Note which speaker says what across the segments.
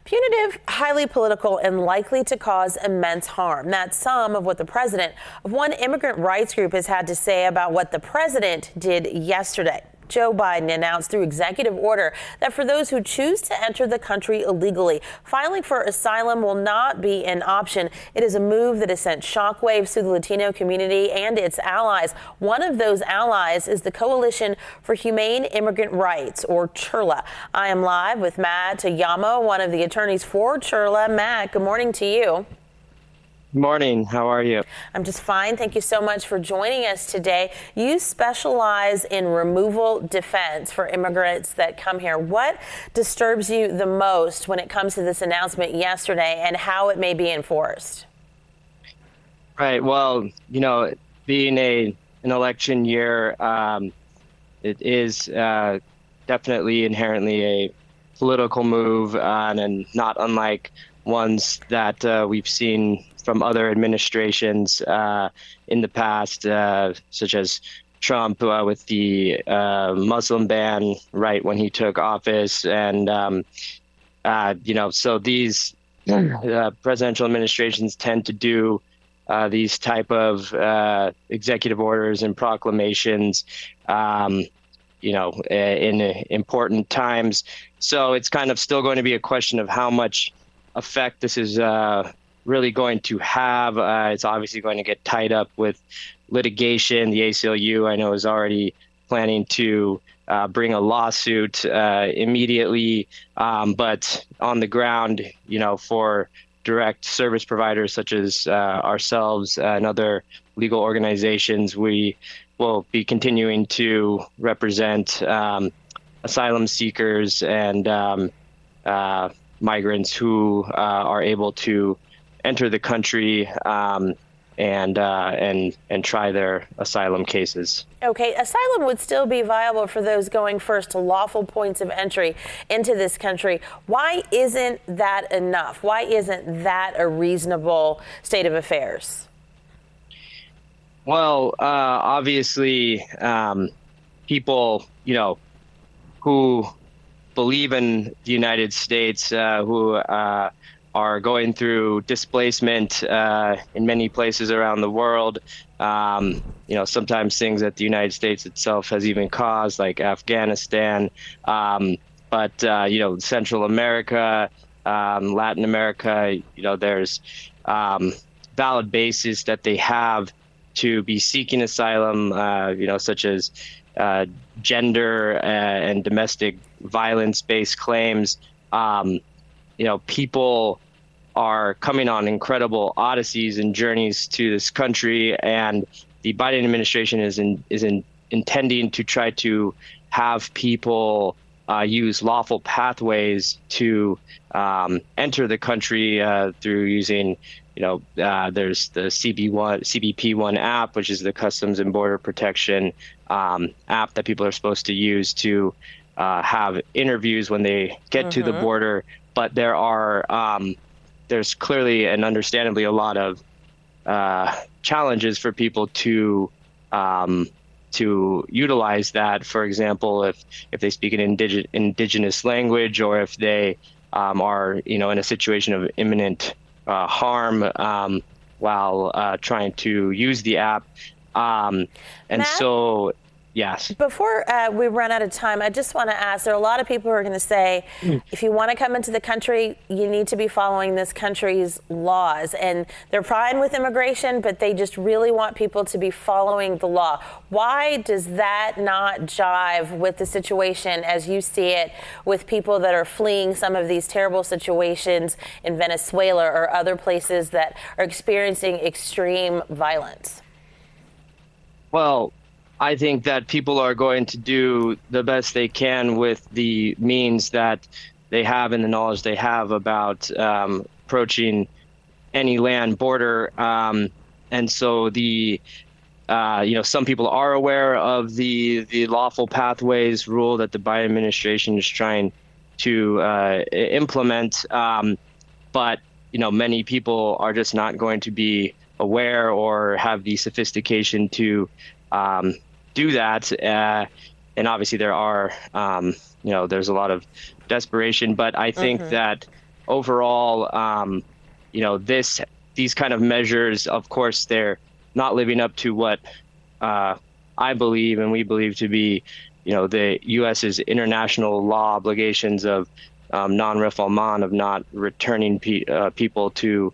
Speaker 1: Punitive, highly political, and likely to cause immense harm. That's some of what the president of one immigrant rights group has had to say about what the president did yesterday. Joe Biden announced through executive order that for those who choose to enter the country illegally, filing for asylum will not be an option. It is a move that has sent shockwaves through the Latino community and its allies. One of those allies is the Coalition for Humane Immigrant Rights, or CHIRLA. I am live with Matt Toyama, one of the attorneys for CHIRLA. Matt, good morning to you.
Speaker 2: Good morning. How are you?
Speaker 1: I'm just fine. Thank you so much for joining us today. You specialize in removal defense for immigrants that come here. What disturbs you the most when it comes to this announcement yesterday and how it may be enforced?
Speaker 2: Right. Well, being an election year, it is definitely inherently a political move, and not unlike ones that we've seen from other administrations in the past, such as Trump with the Muslim ban right when he took office. And, so these presidential administrations tend to do these type of executive orders and proclamations, in important times. So it's kind of still going to be a question of how much effect this is really going to have. It's obviously going to get tied up with litigation. The ACLU, I know, is already planning to bring a lawsuit immediately. But on the ground, for direct service providers such as ourselves and other legal organizations, we will be continuing to represent asylum seekers and migrants who are able to enter the country and try their asylum cases.
Speaker 1: Okay, asylum would still be viable for those going first to lawful points of entry into this country. Why isn't that enough? Why isn't that a reasonable state of affairs?
Speaker 2: Well, obviously, people, who believe in the United States, who are going through displacement in many places around the world. Sometimes things that the United States itself has even caused, like Afghanistan, but Central America, Latin America, there's valid basis that they have to be seeking asylum, such as gender and domestic violence-based claims. People are coming on incredible odysseys and journeys to this country, and the Biden administration is intending to try to have people use lawful pathways to enter the country through using, there's the CBP1 app, which is the Customs and Border Protection app that people are supposed to use to have interviews when they get to the border. But there's clearly and understandably a lot of challenges for people to utilize that. For example, if they speak an indigenous language, or if they are in a situation of imminent harm while trying to use the app.
Speaker 1: Matt?
Speaker 2: So. Yes.
Speaker 1: Before we run out of time, I just want to ask, there are a lot of people who are going to say, if you want to come into the country, you need to be following this country's laws. And they're fine with immigration, but they just really want people to be following the law. Why does that not jive with the situation as you see it with people that are fleeing some of these terrible situations in Venezuela or other places that are experiencing extreme violence?
Speaker 2: Well, I think that people are going to do the best they can with the means that they have and the knowledge they have about approaching any land border. And so some people are aware of the lawful pathways rule that the Biden administration is trying to implement. But many people are just not going to be aware or have the sophistication to do that. And obviously there are, there's a lot of desperation, but I think that overall, these kind of measures, of course, they're not living up to what I believe and we believe to be, the U.S.'s international law obligations of non-refoulement, of not returning people to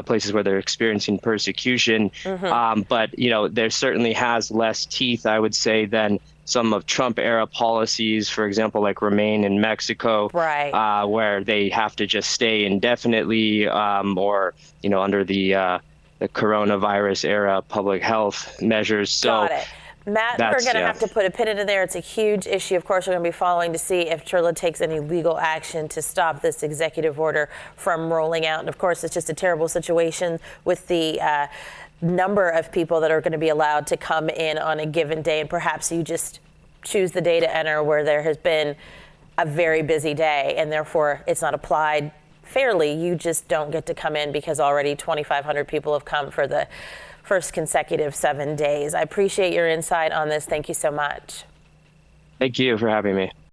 Speaker 2: places where they're experiencing persecution. But, there certainly has less teeth, I would say, than some of Trump-era policies, for example, like Remain in Mexico,
Speaker 1: right,
Speaker 2: where they have to just stay indefinitely, or, under the coronavirus-era public health measures. So.
Speaker 1: Got it. Matt, we're going to have to put a pin into there. It's a huge issue. Of course, we're going to be following to see if Turla takes any legal action to stop this executive order from rolling out. And of course, it's just a terrible situation with the number of people that are going to be allowed to come in on a given day. And perhaps you just choose the day to enter where there has been a very busy day and therefore it's not applied fairly. You just don't get to come in because already 2,500 people have come for the first consecutive 7 days. I appreciate your insight on this. Thank you so much.
Speaker 2: Thank you for having me.